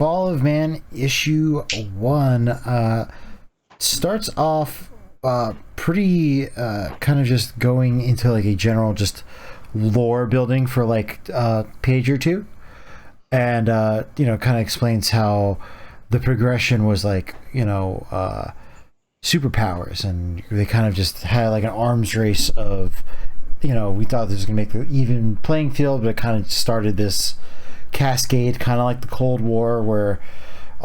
Fall of Man issue 1 starts off pretty kind of just going into like a general just lore building for like page or two, and kind of explains how the progression was like superpowers, and they kind of just had like an arms race of we thought this was gonna make the even playing field, but it kind of started this cascade, kind of like the Cold War, where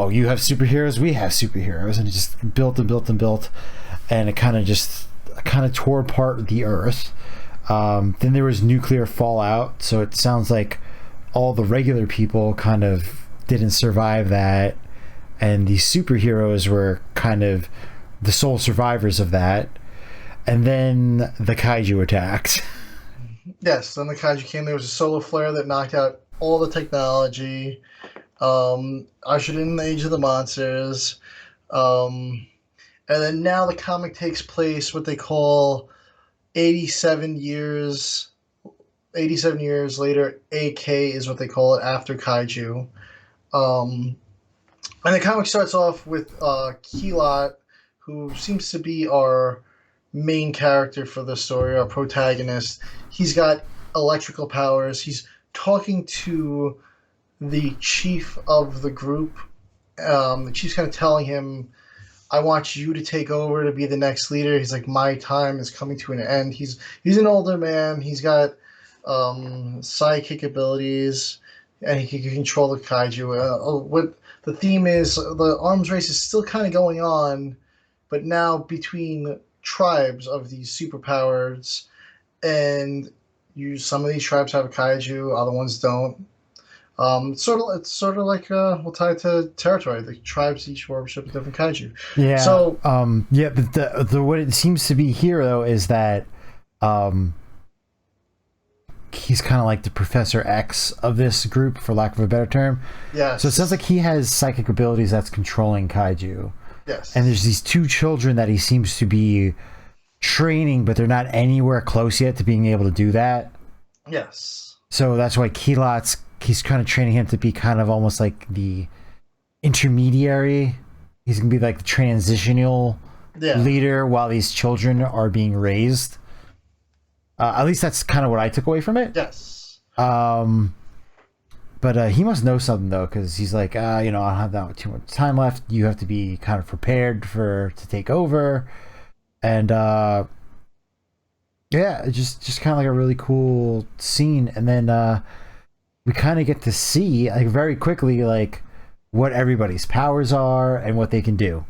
you have superheroes, we have superheroes, and it just built and built and built, and it kind of tore apart the Earth. Then there was nuclear fallout, so it sounds like all the regular people kind of didn't survive that, and the superheroes were kind of the sole survivors of that. And then the Kaiju attacked. Yes, then the Kaiju came. There was a solar flare that knocked out all the technology, ushered in the Age of the Monsters, and then now the comic takes place what they call 87 years later. AK is what they call it, after Kaiju. And the comic starts off with Keelot, who seems to be our main character for the story, our protagonist. He's got electrical powers. He's talking to the chief of the group. The chief's kind of telling him, I want you to take over to be the next leader. He's like, my time is coming to an end. He's an older man. He's got psychic abilities, and he can control the Kaiju. What the theme is, the arms race is still kind of going on, but now between tribes of these superpowers, and some of these tribes have a Kaiju, other ones don't. It's sort of like we'll tie it to territory. The tribes each worship a different Kaiju. Yeah. So but the what it seems to be here though is that he's kind of like the Professor X of this group, for lack of a better term. yes. So it sounds like he has psychic abilities that's controlling Kaiju. Yes. And there's these two children that he seems to be training, but they're not anywhere close yet to being able to do that. Yes. So that's why he's kind of training him to be kind of almost like the intermediary. He's going to be like the transitional leader while these children are being raised. At least that's kind of what I took away from it. Yes. But he must know something though, because he's like, I don't have that too much time left. You have to be kind of prepared to take over, and just kind of like a really cool scene. And then we kind of get to see like very quickly like what everybody's powers are and what they can do.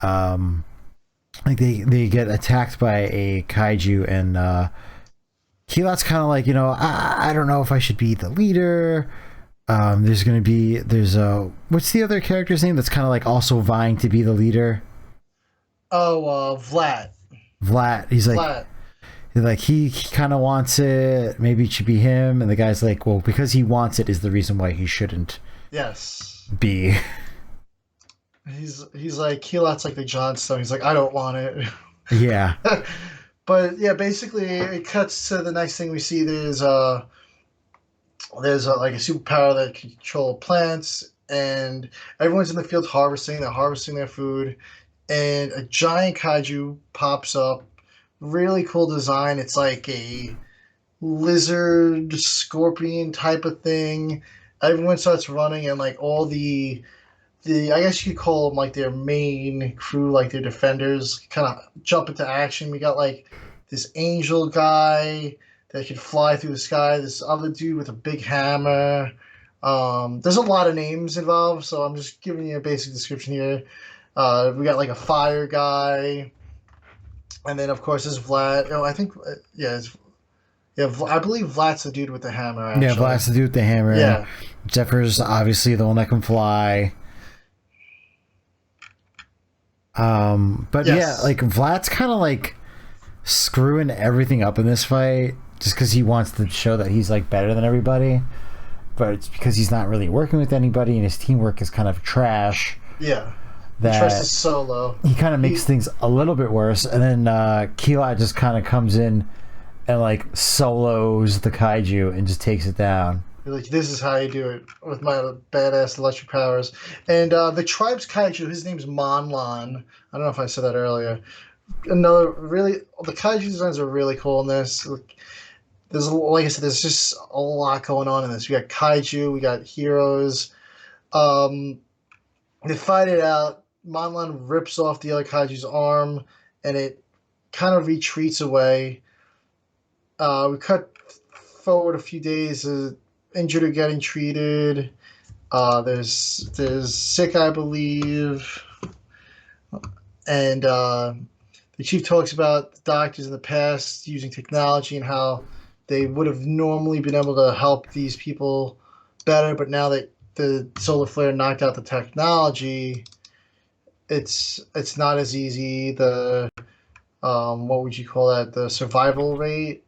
Like they get attacked by a Kaiju, and Keelot's kind of like, I don't know if I should be the leader. There's what's the other character's name that's kind of like also vying to be the leader? Vlad. He's like, Vlad. He kind of wants it. Maybe it should be him. And the guy's like, well, because he wants it is the reason why he shouldn't. Yes. Be. He's like, Keelot's like the Johnstone. He's like, I don't want it. Yeah. But yeah, basically it cuts to the next thing we see. There's like a superpower that can control plants, and everyone's in the field harvesting. They're harvesting their food, and a giant Kaiju pops up. Really cool design. It's like a lizard scorpion type of thing. Everyone starts running, and like all the I guess you could call them like their main crew, like their defenders, kind of jump into action. We got like this angel guy that could fly through the sky, this other dude with a big hammer. There's a lot of names involved, so I'm just giving you a basic description here. We got like a fire guy, and then of course there's Vlad. I think I believe Vlad's the dude with the hammer. Actually. Yeah, Vlad's the dude with the hammer. Yeah. Zephyr's obviously the one that can fly. But yes. yeah, like Vlad's kind of like screwing everything up in this fight just because he wants to show that he's like better than everybody, but it's because he's not really working with anybody and his teamwork is kind of trash. Yeah, that he trusts his solo. He kind of makes things a little bit worse, and then Keelot just kind of comes in and like solos the Kaiju and just takes it down. You're like, this is how you do it with my badass electric powers. And the tribe's kaiju, his name's Monlon. I don't know if I said that earlier. Another really, the kaiju designs are really cool in this. There's, like I said, there's just a lot going on in this. We got kaiju, we got heroes. Um, they fight it out. Monlon rips off the other kaiju's arm, and it kind of retreats away. We cut forward a few days. Injured or getting treated. There's sick, I believe, and the chief talks about the doctors in the past using technology and how they would have normally been able to help these people better, but now that the solar flare knocked out the technology, it's not as easy. The what would you call that? The survival rate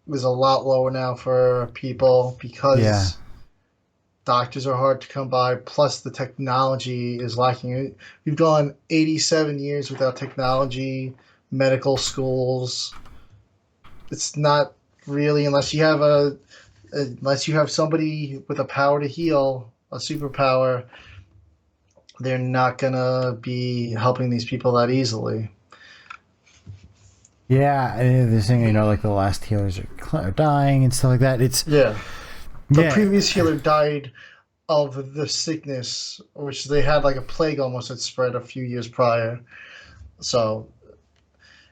is a lot lower now for people because Yeah. doctors are hard to come by. Plus, the technology is lacking. We've gone 87 years without technology, medical schools. It's not really unless you have somebody with a power to heal, a superpower. They're not gonna be helping these people that easily. Yeah, and they're saying, like the last healers are dying and stuff like that. It's Yeah, the yeah, previous healer died of the sickness, which they had like a plague almost had spread a few years prior. So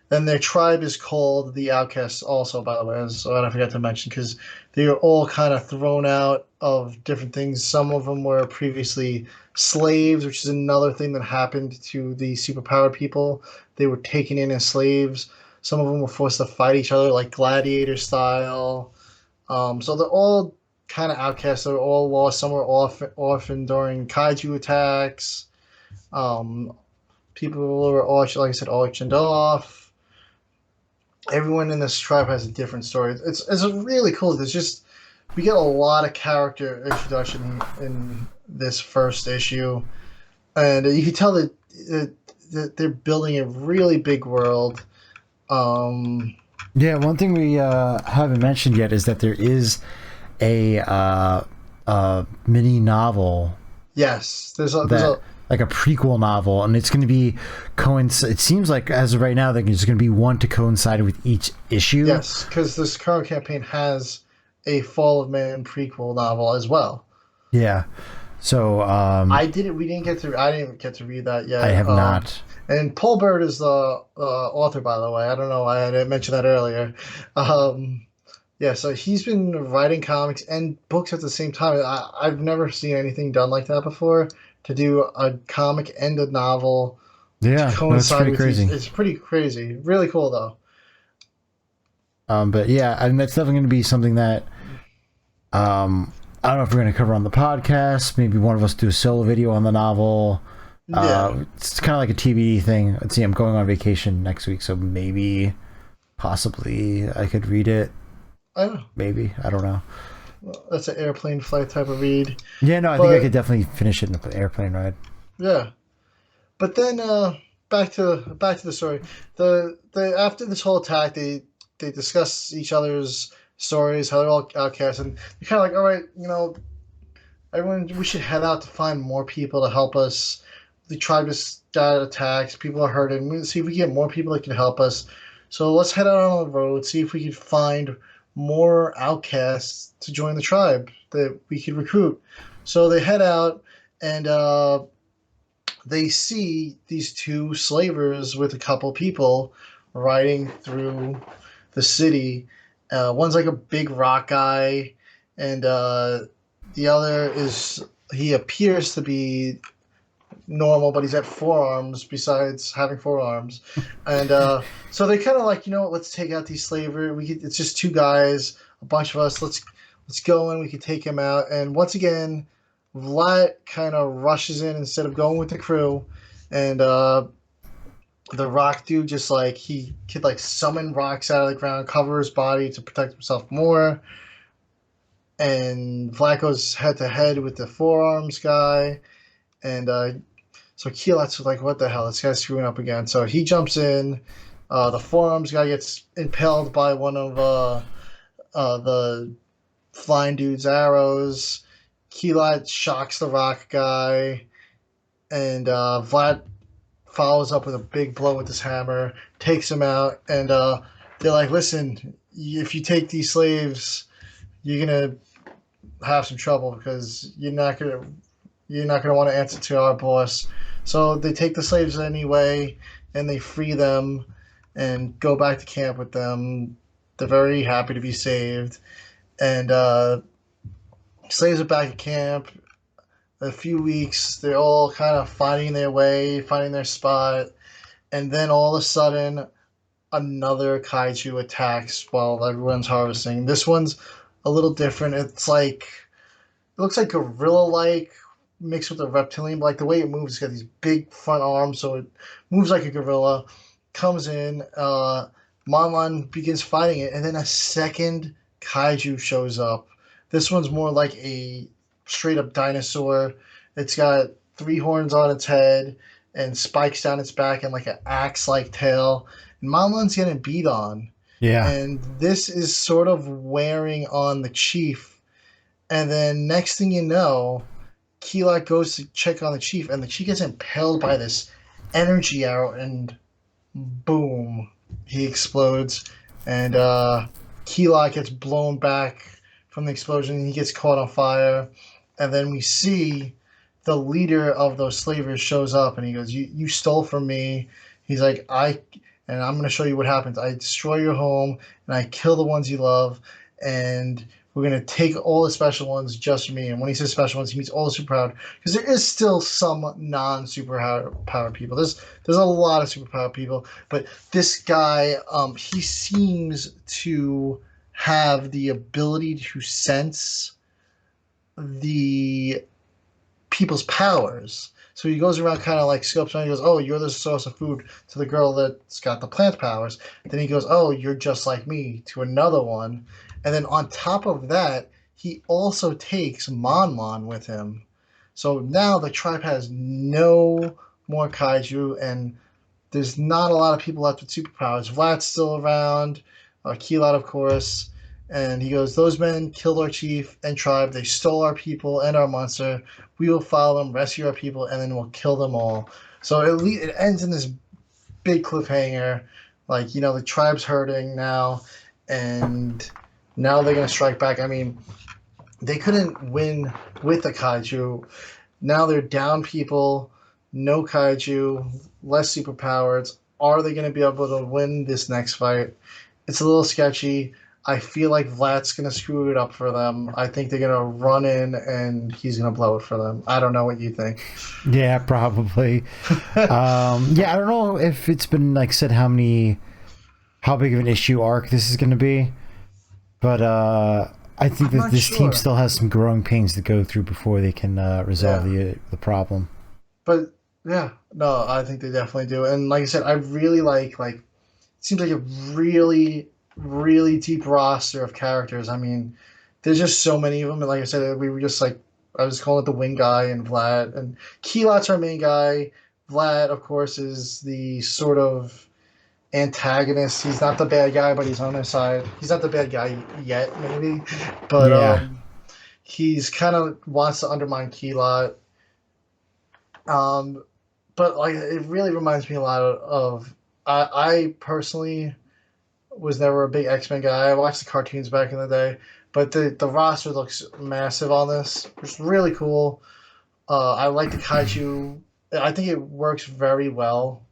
then their tribe is called the Outcasts, also, by the way, as I forgot to mention, because they were all kind of thrown out of different things. Some of them were previously slaves, which is another thing that happened to the superpowered people. They were taken in as slaves. Some of them were forced to fight each other, like gladiator style. So they're all kind of outcasts. They're all lost. Some were orphaned during kaiju attacks. Um, People were, like I said, auctioned off. Everyone in this tribe has a different story. It's really cool. There's just we get a lot of character introduction in this first issue, and you can tell that they're building a really big world. Um, yeah. One thing we haven't mentioned yet is that there is a mini novel yes, that like a prequel novel, and it's going to be it seems like as of right now there's going to be one to coincide with each issue. yes, because this current campaign has a Fall of Man prequel novel as well. Yeah. So I didn't. We didn't get to. I didn't get to read that yet. I have not. And Paul Bird is the author, by the way. I don't know. I didn't mention that earlier. Yeah, so he's been writing comics and books at the same time. I've never seen anything done like that before. To do a comic and a novel to Yeah, no, it's coincide pretty with crazy. it's pretty crazy. Really cool though. But yeah, I mean that's definitely going to be something that I don't know if we're going to cover on the podcast. Maybe one of us do a solo video on the novel. Yeah. It's kind of like a TBD thing. Let's see, I'm going on vacation next week, so maybe, possibly, I could read it. I don't know. Maybe, I don't know. That's an airplane flight type of read. Yeah, no, I think I could definitely finish it in an airplane ride. Yeah. But then back to the story. The after this whole attack, they discuss each other's stories, how they're all outcasts, and they're kind of like, all right, everyone, we should head out to find more people to help us. The tribe just got attacked. People are hurting. Let's see if we can get more people that can help us. So let's head out on the road, see if we can find more outcasts to join the tribe that we could recruit. So they head out, and they see these two slavers with a couple people riding through the city. One's like a big rock guy, and the other he appears to be normal, but he's at forearms besides having forearms. And so they kind of like, let's take out these slavers. It's just two guys, a bunch of us. Let's go in. We could take him out. And once again, Vlad kind of rushes in instead of going with the crew, and the rock dude just like he could like summon rocks out of the ground, cover his body to protect himself more. And Vlad goes head to head with the forearms guy, and so Keelat's like, what the hell? This guy's screwing up again. So he jumps in. The forearms guy gets impaled by one of the flying dudes arrows. Keelat shocks the rock guy, and Vlad follows up with a big blow with his hammer, takes him out, and they're like, "Listen, if you take these slaves, you're gonna have some trouble because you're not gonna want to answer to our boss." So they take the slaves anyway, and they free them and go back to camp with them. They're very happy to be saved, and slaves are back at camp. A few weeks, they're all kind of finding their way, finding their spot, and then all of a sudden, another kaiju attacks while everyone's harvesting. This one's a little different. It looks like gorilla-like mixed with a reptilian. But like the way it moves, it's got these big front arms, so it moves like a gorilla. Comes in, Monlon begins fighting it, and then a second kaiju shows up. This one's more like a straight up dinosaur. It's got three horns on its head and spikes down its back and like an axe like tail. And Monlon's getting beat on. Yeah. And this is sort of wearing on the chief. And then next thing you know, Keelat goes to check on the chief, and the chief gets impaled by this energy arrow, and boom, he explodes. And Keelat gets blown back from the explosion, and he gets caught on fire. And then we see the leader of those slavers shows up, and he goes, "You stole from me." He's like, and I'm going to show you what happens. I destroy your home, and I kill the ones you love, and we're going to take all the special ones just for me. And when he says special ones, he means all the superpowered, because there is still some non-superpowered people. There's a lot of superpowered people, but this guy, he seems to have the ability to sense the people's powers. So he goes around kind of like scopes around. He goes, "Oh, you're the source of food," to the girl that's got the plant powers. Then he goes, "Oh, you're just like me," to another one. And then on top of that, he also takes Mon with him. So now the tribe has no more kaiju, and there's not a lot of people left with superpowers. Vlad's still around, Keelat, of course, and he goes, "Those men killed our chief and tribe. They stole our people and our monster. We will follow them, rescue our people, and then we'll kill them all." So it ends in this big cliffhanger. Like, the tribe's hurting now, and now they're going to strike back. I mean, they couldn't win with the kaiju. Now they're down people, no kaiju, less superpowers. Are they going to be able to win this next fight? It's a little sketchy. I feel like Vlad's going to screw it up for them. I think they're going to run in and he's going to blow it for them. I don't know what you think. Yeah, probably. Yeah, I don't know if it's been like said how big of an issue arc this is going to be, but I think that this team still has some growing pains to go through before they can resolve the problem. But yeah, no, I think they definitely do. And like I said, I really like it seems like a really, really deep roster of characters. I mean, there's just so many of them. And like I said, we were just like, I was calling it the wing guy and Vlad. And Keelat's our main guy. Vlad, of course, is the sort of antagonist. He's not the bad guy, but he's on their side. He's not the bad guy yet, maybe. But Yeah. he's kind of wants to undermine Keelat. But like, it really reminds me a lot of I personally was never a big X-Men guy. I watched the cartoons back in the day, but the roster looks massive on this. It's really cool. I like the kaiju. I think it works very well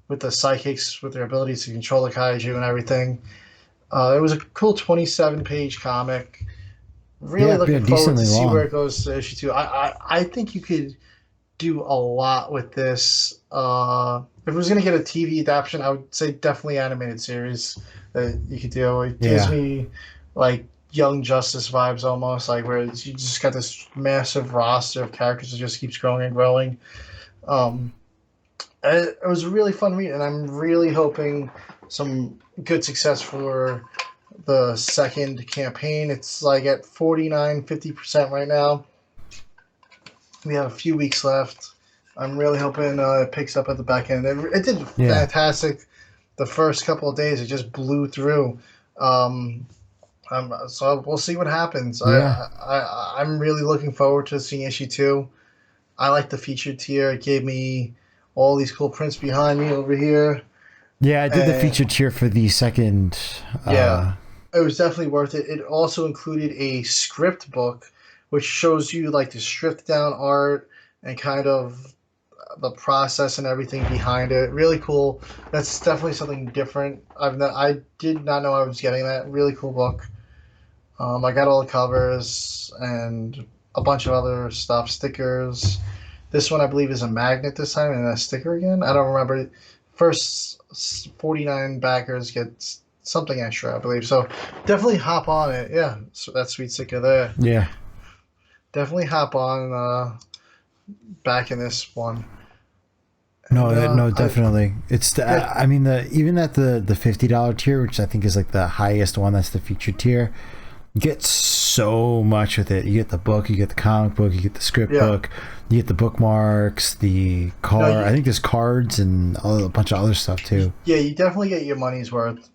with the psychics, with their abilities to control the kaiju and everything. It was a cool 27-page comic. Really looking forward to see where it goes to issue 2. I think you could do a lot with this. If it was going to get a TV adaptation, I would say definitely animated series that you could do. It gives me like Young Justice vibes almost, like where you just got this massive roster of characters that just keeps growing and growing. It was a really fun read, and I'm really hoping some good success for the second campaign. It's like at 49-50% right now. We have a few weeks left. I'm really hoping it picks up at the back end. It did fantastic the first couple of days. It just blew through. So we'll see what happens. Yeah. I'm really looking forward to seeing issue 2. I like the featured tier. It gave me all these cool prints behind me over here, Yeah, I did the and featured tier for the second. yeah, it was definitely worth it. It also included a script book, which shows you like the stripped down art and kind of the process and everything behind it. Really cool. That's definitely something different. I did not know I was getting that. Really cool book. I got all the covers and a bunch of other stuff, stickers. This one I believe is a magnet this time and a sticker again. I don't remember. First 49 backers get something extra, I believe. So definitely hop on it. Yeah, so that sweet sticker there. Yeah. Definitely hop on back in this one. No, And no, definitely. It's the. yeah, I mean, the even at the $50 tier, which I think is like the highest one, that's the featured tier. You get so much with it. You get the book, you get the comic book, you get the script yeah. book, you get the bookmarks, the No, car. I think there's cards and a bunch of other stuff too. yeah, you definitely get your money's worth.